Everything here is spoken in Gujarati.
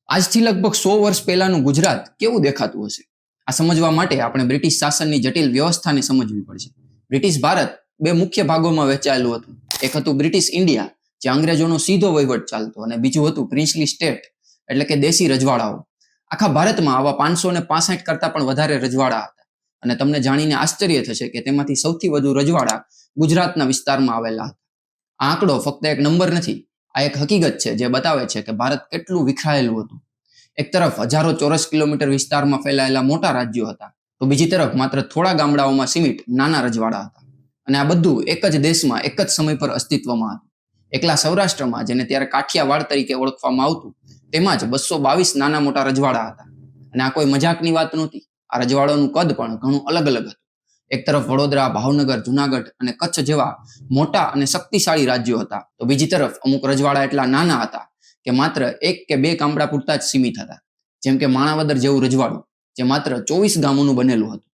આજથી લગભગ 100 વર્ષ પહેલાનું ગુજરાત કેવું દેખાતું હશે? આ સમજવા માટે આપણે બ્રિટિશ શાસનની જટિલ વ્યવસ્થાને સમજવી પડશે. બ્રિટિશ ભારત બે મુખ્ય ભાગોમાં વહેંચાયેલું હતું. એક હતું બ્રિટિશ ઇન્ડિયા, જે અંગ્રેજોનો સીધો વહીવટ ચાલતો, અને બીજું હતું પ્રિન્સલી સ્ટેટ, એટલે કે દેશી રજવાડાઓ. આખા ભારતમાં આવા 565 કરતા પણ વધારે રજવાડા હતા. અને તમને જાણીને આશ્ચર્ય થશે કે તેમાંથી સૌથી વધુ રજવાડા ગુજરાતના વિસ્તારમાં આવેલા હતા. આ આંકડો ફક્ત એક નંબર નથી, આ એક હકીકત છે જે બતાવે છે કે ભારત કેટલું વિખરાયેલું હતું. એક તરફ હજારો ચોરસ કિલોમીટર વિસ્તારમાં ફેલાયેલા મોટા રાજ્યો હતા, તો બીજી તરફ માત્ર થોડા ગામડાઓમાં સીમિત નાના રજવાડા હતા. અને આ બધું એક જ દેશમાં એક જ સમય પર અસ્તિત્વમાં હતું. એકલા સૌરાષ્ટ્રમાં, જેને ત્યારે કાઠિયાવાડ તરીકે ઓળખવામાં આવતું, તેમાં જ 222 નાના મોટા રજવાડા હતા. અને આ કોઈ મજાકની વાત નહોતી. આ રજવાડોનું કદ પણ ઘણું અલગ અલગ હતું. એક તરફ વડોદરા, ભાવનગર, જુનાગઢ અને કચ્છ જેવા મોટા અને શક્તિશાળી રાજ્યો હતા, તો બીજી તરફ અમુક રજવાડા એટલા નાના હતા કે માત્ર 1 કે 2 ગામડા પૂરતા જ સીમિત હતા. જેમ કે માણાવદર જેવું રજવાડું, જે માત્ર 24 ગામોનું બનેલું હતું.